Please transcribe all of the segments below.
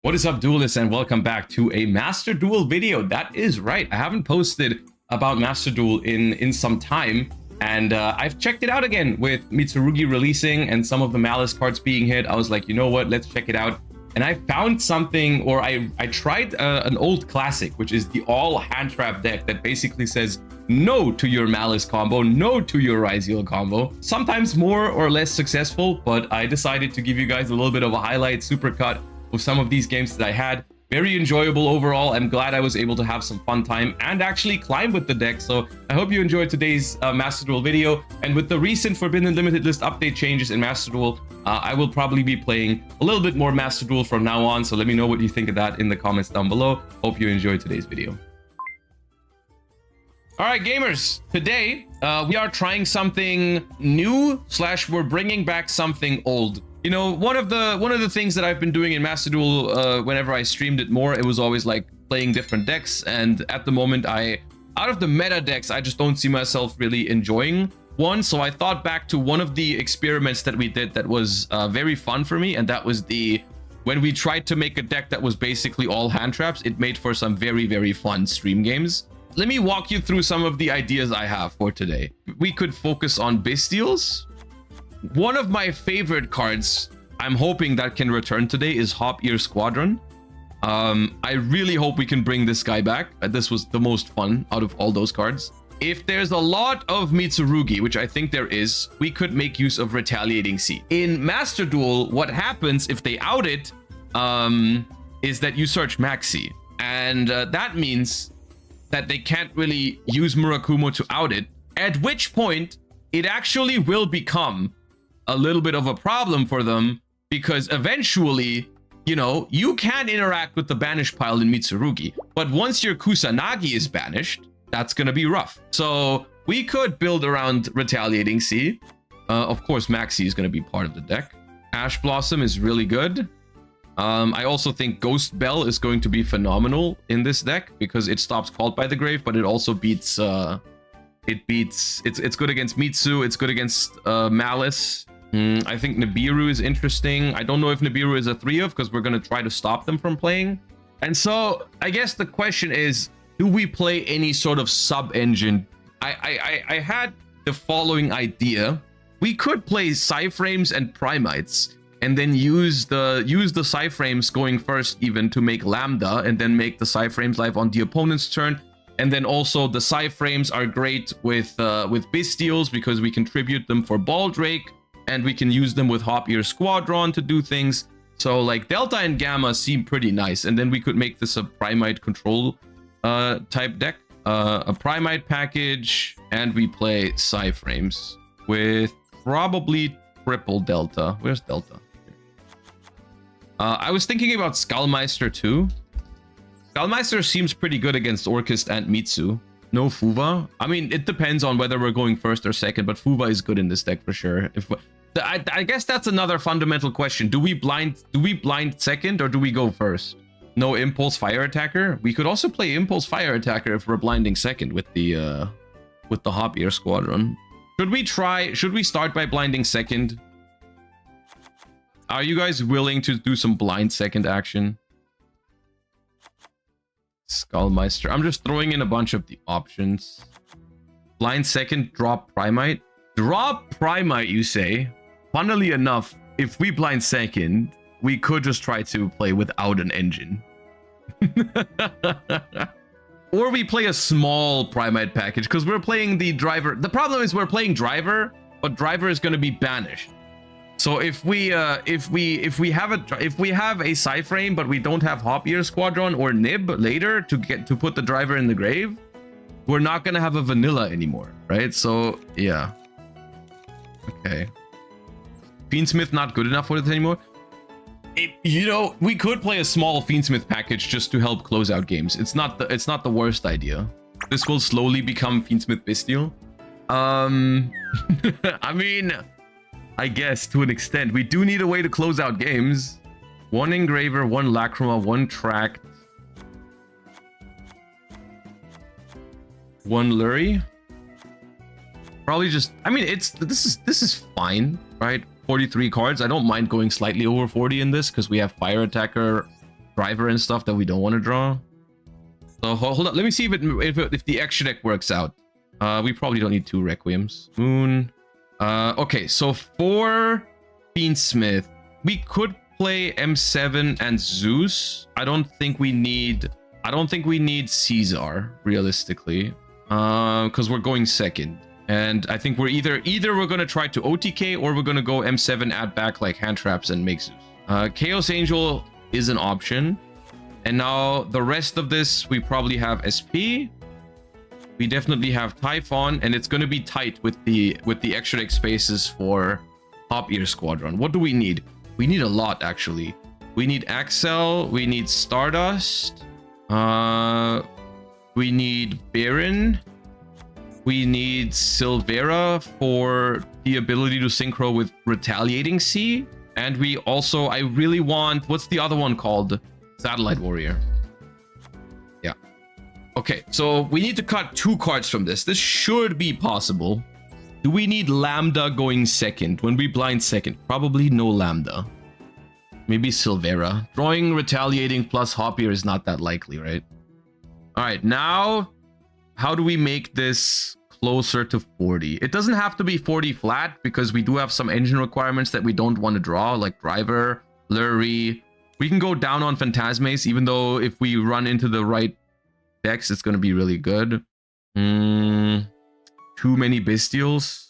What is up, duelists, and welcome back to a Master Duel video. That is right, I haven't posted about Master Duel in some time, and I've checked it out again with Mitsurugi releasing and some of the Malice cards being hit. I was like, you know what, let's check it out. And I found something, or I tried an old classic, which is the all hand trap deck that basically says no to your Malice combo, no to your yugioh combo. Sometimes more or less successful, but I decided to give you guys a little bit of a highlight supercut with some of these games that I had. Very enjoyable overall. I'm glad I was able to have some fun time and actually climb with the deck. So I hope you enjoyed today's Master Duel video. And with the recent Forbidden Limited List update changes in Master Duel, I will probably be playing a little bit more Master Duel from now on. So let me know what you think of that in the comments down below. Hope you enjoyed today's video. All right, gamers, today we are trying something new / we're bringing back something old. You know, one of the things that I've been doing in Master Duel, whenever I streamed it more, it was always like playing different decks. And at the moment, out of the meta decks, I just don't see myself really enjoying one. So I thought back to one of the experiments that we did that was very fun for me, and that was when we tried to make a deck that was basically all hand traps. It made for some very, very fun stream games. Let me walk you through some of the ideas I have for today. We could focus on Bystials. One of my favorite cards I'm hoping that can return today is Hop Ear Squadron. I really hope we can bring this guy back. This was the most fun out of all those cards. If there's a lot of Mitsurugi, which I think there is, we could make use of Retaliating Seed. In Master Duel, what happens if they out it is that you search Maxi. And that means that they can't really use Murakumo to out it, at which point it actually will become a little bit of a problem for them, because eventually, you know, you can interact with the banish pile in Mitsurugi, but once your Kusanagi is banished, that's gonna be rough. So we could build around Retaliating Seed. Of course, Maxi is gonna be part of the deck. Ash Blossom is really good. I also think Ghost Bell is going to be phenomenal in this deck because it stops Called by the Grave, but it also beats it's good against Mitsu, it's good against Malice. I think Nibiru is interesting. I don't know if Nibiru is a 3-of because we're going to try to stop them from playing. And so I guess the question is, do we play any sort of sub-engine? I had the following idea. We could play Psyframes and Primites and then use the Psyframes going first even to make Lambda, and then make the Psyframes live on the opponent's turn. And then also the Psyframes are great with Bystials because we contribute them for Baldrake, and we can use them with Hop Ear Squadron to do things. So like Delta and Gamma seem pretty nice. And then we could make this a Primite control type deck. A Primite package, and we play Psyframes with probably triple Delta. Where's Delta? I was thinking about Skullmeister too. Skullmeister seems pretty good against Orchist and Mitsu. No Fuva. I mean, it depends on whether we're going first or second, but Fuva is good in this deck for sure. I guess that's another fundamental question. Do we blind second or do we go first? No Impulse Fire Attacker. We could also play Impulse Fire Attacker if we're blinding second with the Hop Ear Squadron. Should we start by blinding second? Are you guys willing to do some blind second action? Skullmeister. I'm just throwing in a bunch of the options. Blind second, drop Primite. Drop Primite, you say? Funnily enough, if we blind second, we could just try to play without an engine. Or we play a small Primite package because we're playing the driver. The problem is we're playing driver, but driver is going to be banished. So if we have a Psyframe but we don't have Hop Ear Squadron or Nib later to put the driver in the grave, we're not gonna have a vanilla anymore, right? So yeah. Okay. Fiendsmith not good enough for it anymore. You know, we could play a small Fiendsmith package just to help close out games. It's not the worst idea. This will slowly become Fiendsmith Bystial. I mean, I guess to an extent. We do need a way to close out games. One Engraver, one Lacrima, one Tract, one Lurie. Probably just, I mean, this is fine, right? 43 cards. I don't mind going slightly over 40 in this because we have Fire Attacker, driver and stuff that we don't want to draw. So hold on, let me see if the extra deck works out. We probably don't need 2 Requiems. Moon. Okay, so for Fiendsmith, we could play M7 and Zeus. I don't think we need Caesar realistically, because we're going second. And I think we're either we're gonna try to OTK or we're gonna go M7, add back like hand traps and make Zeus. Chaos Angel is an option. And now the rest of this, we probably have SP. We definitely have Typhon, and it's going to be tight with the extra deck spaces for Hop Ear Squadron. What do we need? We need a lot, actually. We need Axel. We need Stardust. We need Baron. We need Silvera for the ability to synchro with Retaliating Sea. And we also, I really want, what's the other one called? Satellite Warrior. Yeah. Okay, so we need to cut 2 cards from this. This should be possible. Do we need Lambda going second? When we blind second, probably no Lambda. Maybe Silvera. Drawing Retaliating plus Hoppier is not that likely, right? All right, now, how do we make this closer to 40? It doesn't have to be 40 flat because we do have some engine requirements that we don't want to draw, like Driver, Lurie. We can go down on Phantasmace, even though if we run into the right decks, it's going to be really good. Too many Bestials.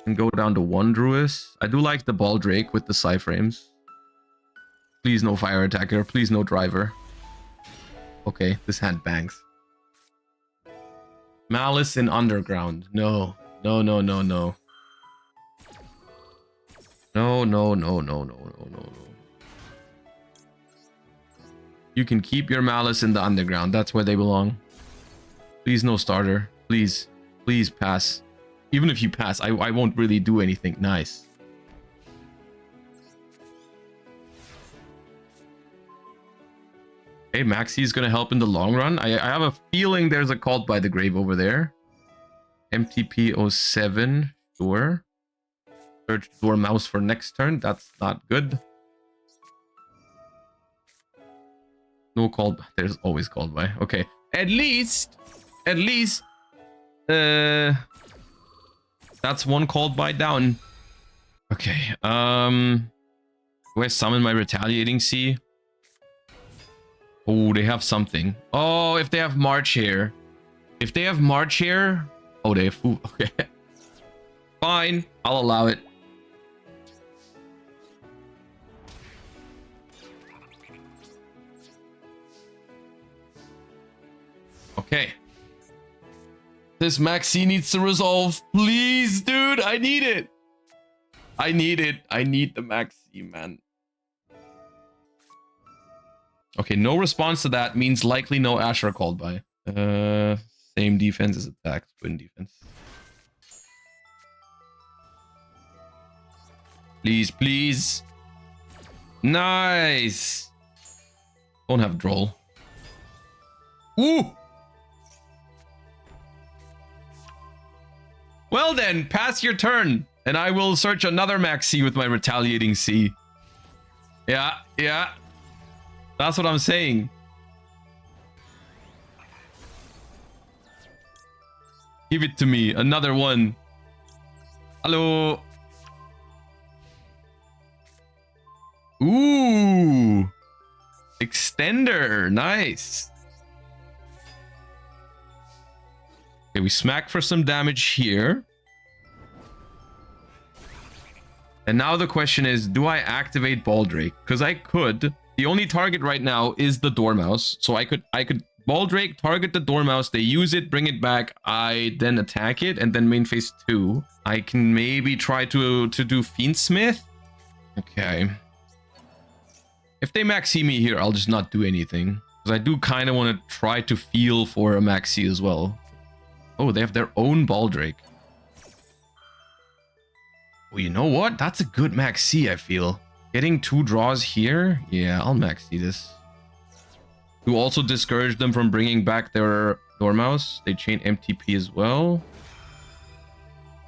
And go down to 1 Druis. I do like the Baldrake with the Psyframes. Please no Fire Attacker. Please no Driver. Okay, this hand bangs. Malice in Underground. No. No, no, no, no. No, no, no, no, no, no, no, no. You can keep your Malice in the Underground. That's where they belong. Please no starter. Please. Please pass. Even if you pass, I won't really do anything nice. Okay, Maxi is going to help in the long run. I have a feeling there's a Cult by the Grave over there. MTP 07. Sure. Search Dormouse for next turn. That's not good. No call. There's always called by. Okay. At least. That's 1 called by down. Okay. Do I summon my Retaliating Sea? Oh, they have something. Oh, if they have March here. If they have March here. Oh, they have. Ooh, okay. Fine. I'll allow it. Okay. This Maxi needs to resolve. Please, dude. I need it. I need it. I need the Maxi, man. Okay, no response to that means likely no Asher called by. Same defense as attack. Twin defense. Please, please. Nice. Don't have Droll. Ooh. Well then, pass your turn, and I will search another Maxi with my Retaliating Sea. Yeah, yeah. That's what I'm saying. Give it to me. Another one. Hello. Ooh. Extender. Nice. Okay, we smack for some damage here. And now the question is, do I activate Baldrake? Because I could. The only target right now is the Dormouse. So I could Baldrake, target the Dormouse, they use it, bring it back, I then attack it, and then main phase 2. I can maybe try to do Fiendsmith. Okay. If they Maxi me here, I'll just not do anything. Because I do kind of want to try to feel for a Maxi as well. Oh, they have their own Baldrake. Well, you know what? That's a good Maxi, I feel. Getting 2 draws here? Yeah, I'll Maxi this. To also discourage them from bringing back their Dormouse. They chain MTP as well.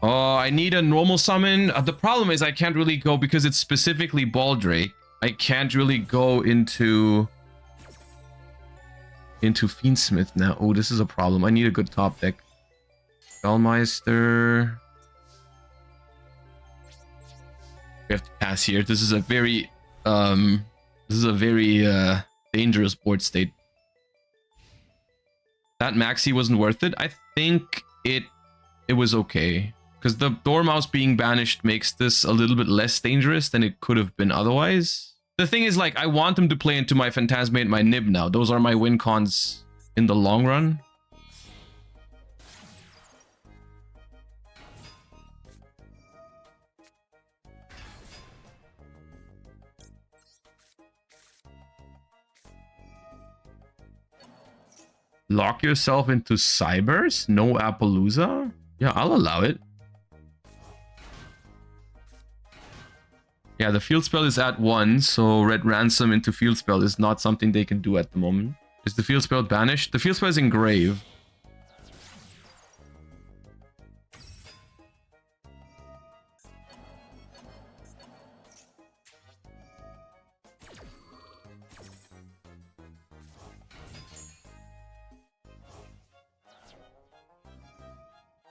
Oh, I need a normal summon. The problem is I can't really go because it's specifically Baldrake. I can't really go into into Fiendsmith now. Oh, this is a problem. I need a good top deck. Spellmeister. We have to pass here. This is a very dangerous board state. That maxi wasn't worth it. I think it was okay. Because the Dormouse being banished makes this a little bit less dangerous than it could have been otherwise. The thing is, like, I want him to play into my Phantasmate and my Nib now. Those are my win cons in the long run. Lock yourself into Cybers? No Appaloosa? Yeah, I'll allow it. Yeah, the field spell is at 1, so Red Ransom into field spell is not something they can do at the moment. Is the field spell banished? The field spell is in Grave.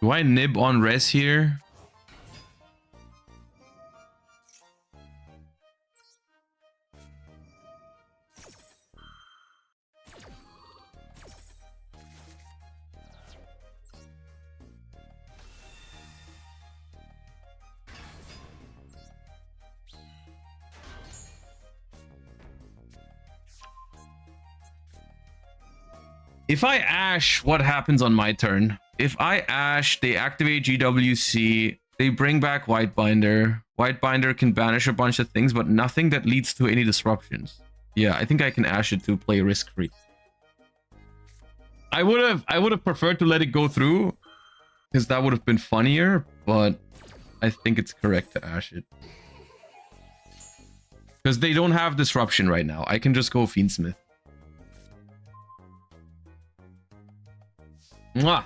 Do I nib on res here? If I Ash, what happens on my turn? If I Ash, they activate GWC, they bring back Whitebinder. Whitebinder can banish a bunch of things, but nothing that leads to any disruptions. Yeah, I think I can Ash it to play risk-free. I would have preferred to let it go through, because that would have been funnier, but I think it's correct to Ash it. Because they don't have disruption right now. I can just go Fiendsmith. Mwah!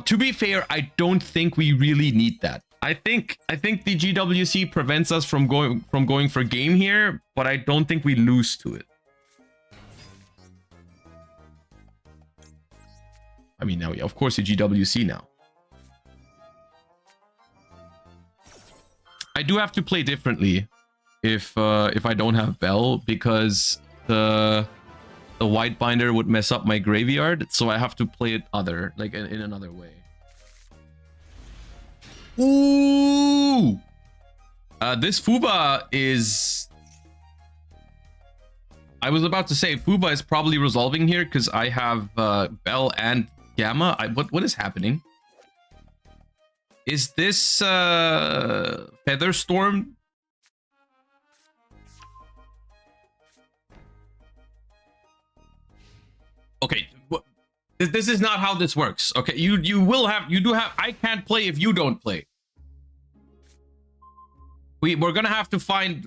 To be fair, I don't think we really need that. I think the GWC prevents us from going for game here, but I don't think we lose to it. I mean, now, of course, the GWC now. I do have to play differently if I don't have Bell, because the Whitebinder would mess up my graveyard, so I have to play it in another way. Ooh! This Fuba is... I was about to say, Fuba is probably resolving here, because I have Bell and Gamma. What is happening? Is this Featherstorm? Okay, this is not how this works. Okay, you do have. I can't play if you don't play. We're gonna have to find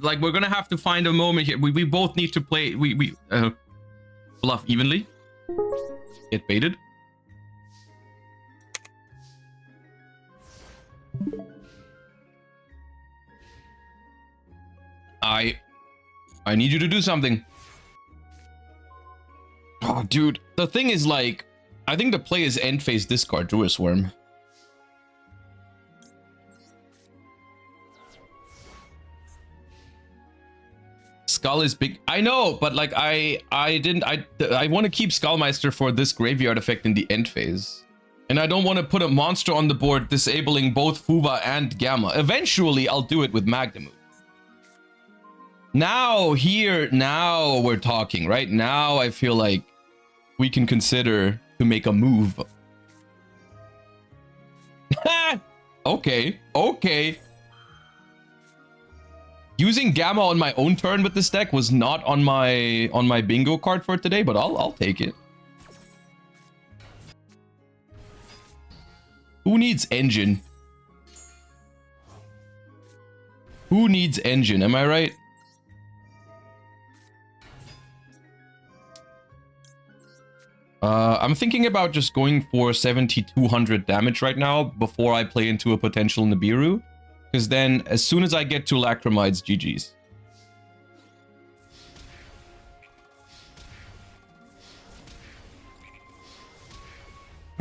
a moment here. We both need to play. We bluff evenly. Get baited. I need you to do something. Oh, dude. The thing is, like, I think the play is end phase discard Druid Swarm. Skull is big. I know, but like I want to keep Skullmeister for this graveyard effect in the end phase. And I don't want to put a monster on the board disabling both Fuba and Gamma. Eventually, I'll do it with Magnamut. Now we're talking, right? Now I feel like we can consider to make a move. Okay. Using Gamma on my own turn with this deck was not on my bingo card for today, but I'll take it. Who needs engine? Who needs engine? Am I right? I'm thinking about just going for 7,200 damage right now before I play into a potential Nibiru. Because then, as soon as I get to Lacrimides, GG's.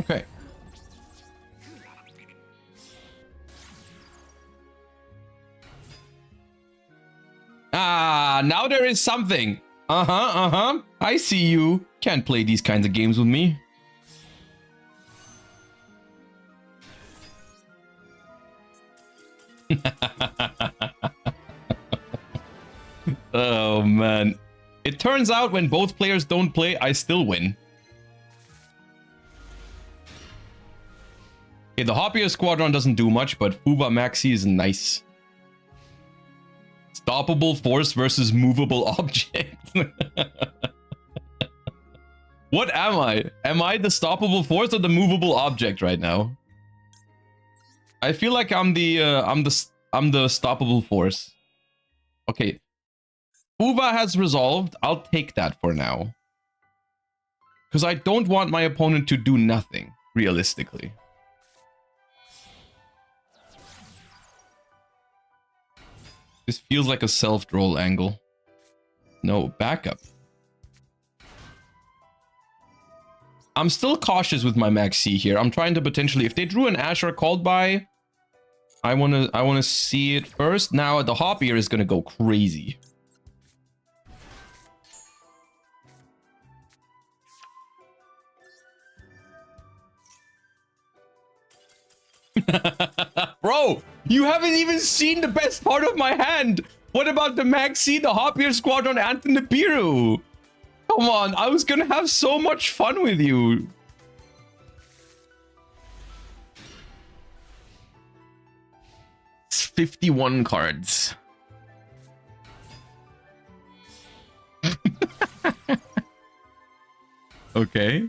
Okay. Ah, now there is something. I see you. Can't play these kinds of games with me. Oh, man. It turns out when both players don't play, I still win. Okay, the Hoppier Squadron doesn't do much, but Fuva Maxi is nice. Stoppable force versus movable object. What am I? Am I the stoppable force or the movable object right now? I feel like I'm the stoppable force. Okay. Fuva has resolved. I'll take that for now. Because I don't want my opponent to do nothing, realistically. This feels like a self-roll angle. No, backup. I'm still cautious with my Max C here. I'm trying to potentially, if they drew an Ash or called by, I wanna see it first. Now the Hoppier is gonna go crazy. Bro, you haven't even seen the best part of my hand. What about the Maxi, the Hoppier Squadron, and the Nibiru? Come on, I was gonna have so much fun with you. It's 51 cards. Okay.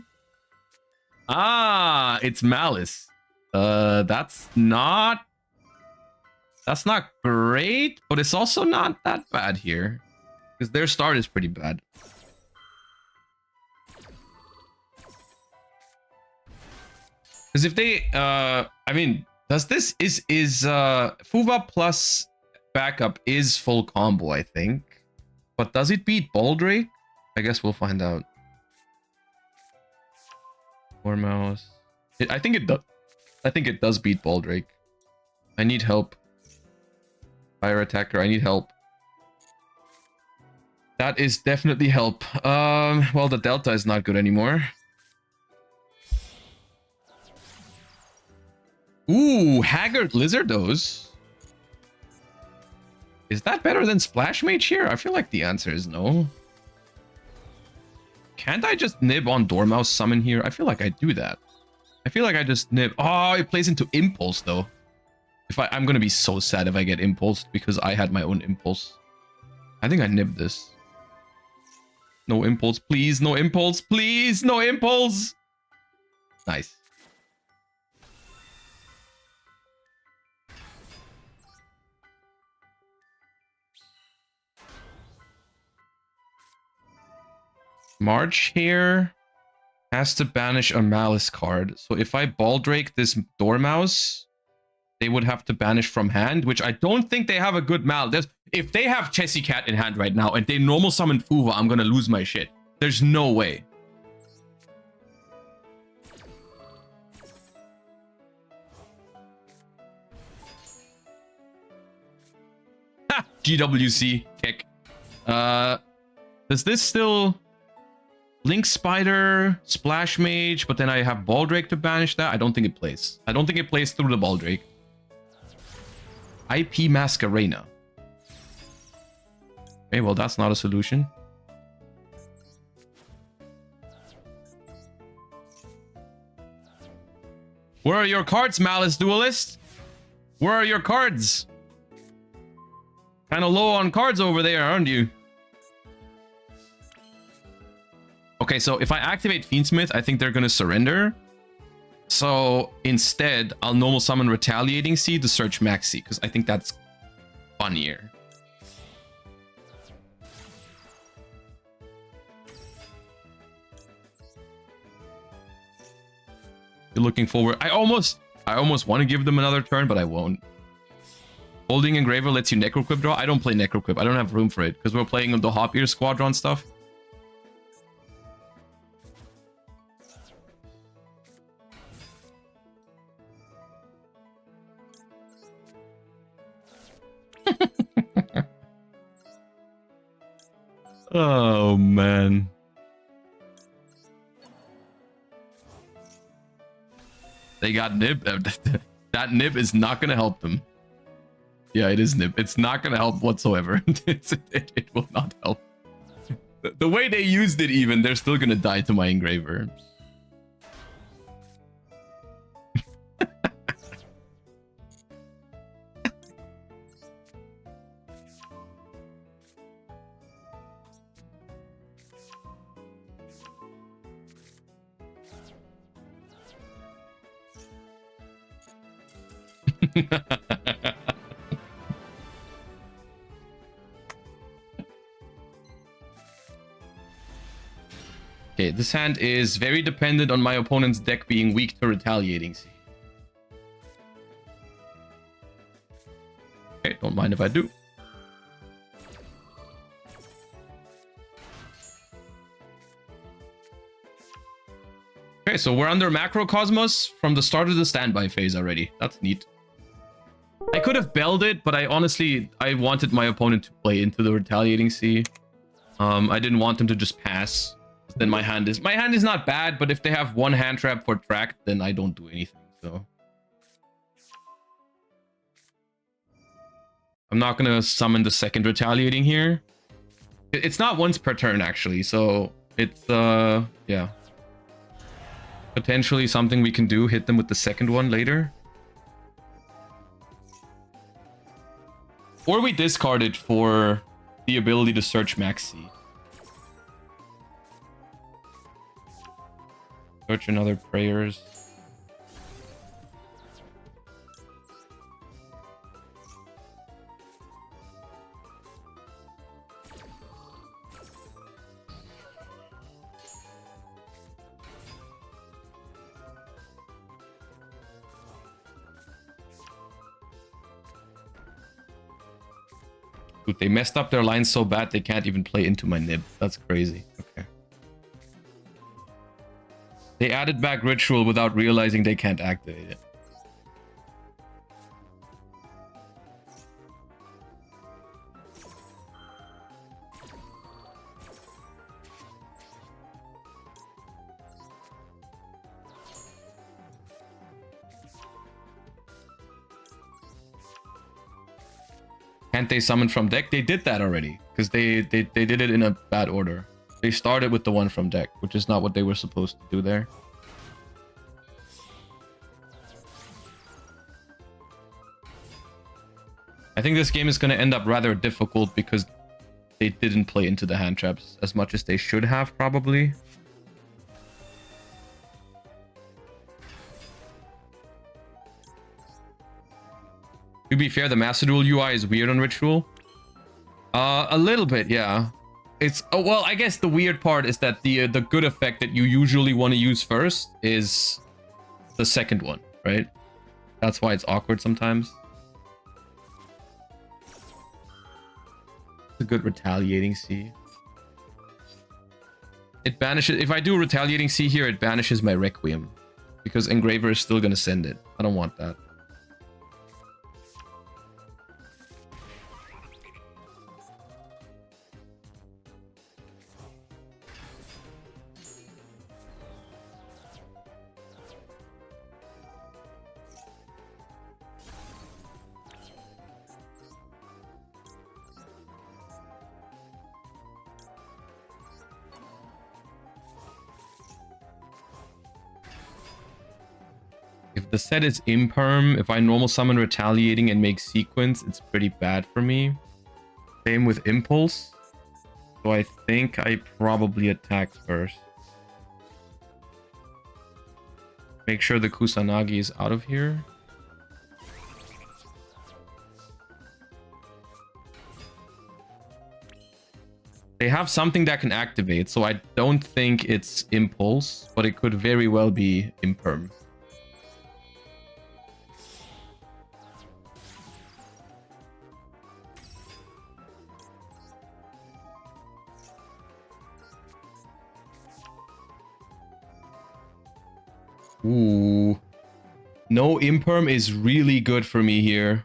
Ah, it's Malice. That's not great, but it's also not that bad here. Because their start is pretty bad. Because if they, I mean, does this, is Fuva plus backup is full combo, I think. But does it beat Baldrake? I guess we'll find out. Or mouse. I think it does. I think it does beat Baldrake. I need help. Fire attacker, I need help. That is definitely help. Well, the Delta is not good anymore. Ooh, Haggard Lizardos. Is that better than Splash Mage here? I feel like the answer is no. Can't I just nib on Dormouse summon here? I feel like I do that. I feel like I just nib. Oh, it plays into Impulse though. I'm gonna be so sad if I get Impulsed because I had my own Impulse. I think I nibbed this. No Impulse, please. No Impulse, please. No Impulse. Nice. March here has to banish a Malice card. So if I Baldrake this Dormouse, they would have to banish from hand, which I don't think they have a good Malice. If they have Chessy Cat in hand right now and they normal summon Fuva, I'm gonna lose my shit. There's no way. Ha! GWC kick. Does this still... Link Spider, Splash Mage, but then I have Baldrake to banish that? I don't think it plays. I don't think it plays through the Baldrake. IP Masquerena. Okay, well, that's not a solution. Where are your cards, Malice Duelist? Where are your cards? Kind of low on cards over there, aren't you? Okay, so if I activate Fiendsmith, I think they're going to surrender. So instead, I'll normal summon Retaliating Seed to search Maxi, because I think that's funnier. You're looking forward. I almost want to give them another turn, but I won't. Holding Engraver lets you Necroquip draw. I don't play Necroquip. I don't have room for it because we're playing the Hop-Ear Squadron stuff. Oh, man. They got Nib. That Nib is not going to help them. Yeah, it is Nib. It's not going to help whatsoever. It will not help. The way they used it even, they're still going to die to my Engraver. Okay, this hand is very dependent on my opponent's deck being weak to retaliating. Okay, don't mind if I do. Okay, so we're under Macrocosmos from the start of the standby phase already. That's neat. I could have belled it, but I wanted my opponent to play into the retaliating sea. I didn't want them to just pass. Then my hand is not bad, but if they have one hand trap for track, then I don't do anything. So I'm not gonna summon the second retaliating here. It's not once per turn actually, so it's yeah. Potentially something we can do, hit them with the second one later. Or we discard it for the ability to search Maxi. Search another prayers. Dude, they messed up their lines so bad they can't even play into my Nib. That's crazy. Okay. They added back Ritual without realizing they can't activate it. Can't they summon from deck? They did that already because they did it in a bad order. They started with the one from deck, which is not what they were supposed to do there. I think this game is going to end up rather difficult because they didn't play into the hand traps as much as they should have, probably. To be fair, the Master Duel UI is weird on Ritual. A little bit, yeah. It's well, I guess the weird part is that the good effect that you usually want to use first is the second one, right? That's why it's awkward sometimes. It's a good retaliating sea. It banishes. If I do retaliating sea here, it banishes my Requiem because Engraver is still gonna send it. I don't want that. If the set is imperm, if I normal summon retaliating and make sequence, it's pretty bad for me. Same with impulse. So I think I probably attack first. Make sure the Kusanagi is out of here. They have something that can activate, so I don't think it's impulse, but it could very well be imperm. Ooh. No imperm is really good for me here.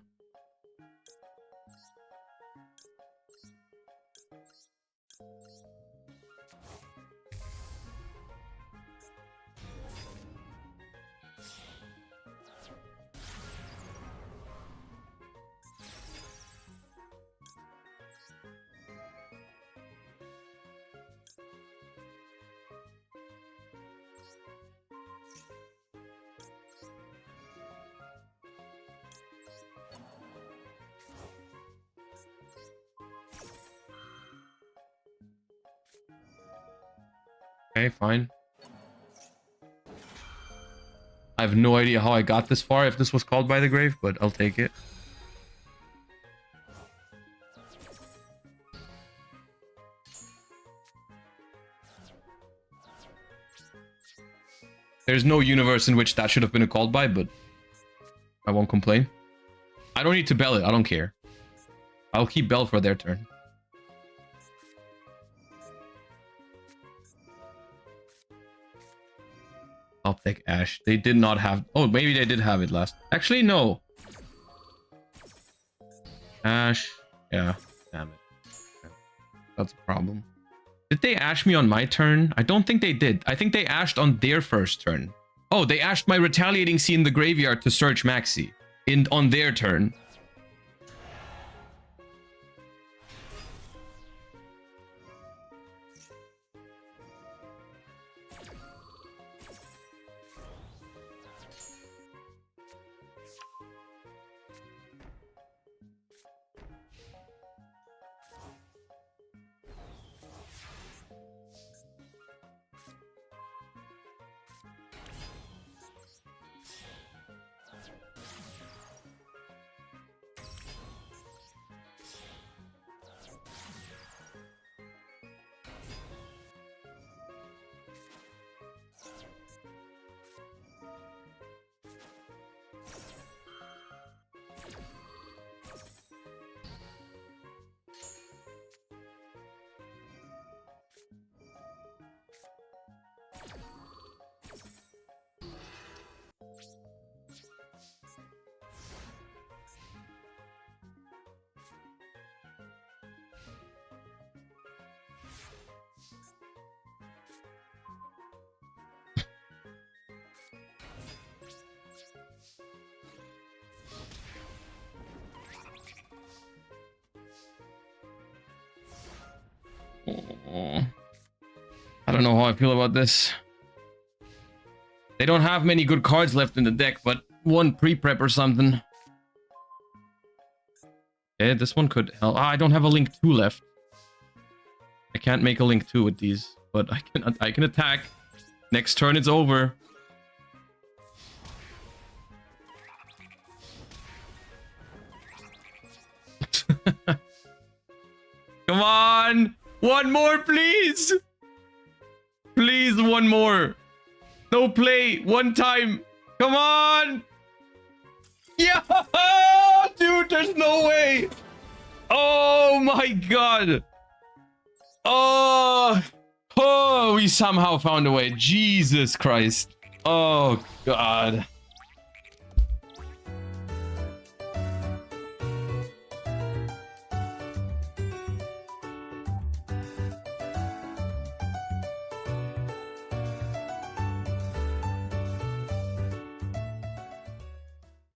Okay, fine. I have no idea how I got this far if this was called by the grave, but I'll take it. There's no universe in which that should have been a called by, but I won't complain. I don't need to bell it. I don't care. I'll keep bell for their turn. I'll take Ash. They did not have... Oh, maybe they did have it last. Actually, no. Ash. Yeah. Damn it. That's a problem. Did they Ash me on my turn? I don't think they did. I think they Ashed on their first turn. Oh, they Ashed my Retaliating Sea in the graveyard to search Maxi on their turn. I don't know how I feel about this. They don't have many good cards left in the deck, but one pre-prep or something. Yeah, this one could help. I don't have a Link 2 left. I can't make a Link 2 with these, but I can attack. Next turn it's over. Come on! One more, please! Please, one more. No play. One time. Come on! Yeah! Dude, there's no way! Oh my god! Oh! Oh, we somehow found a way. Jesus Christ. Oh god.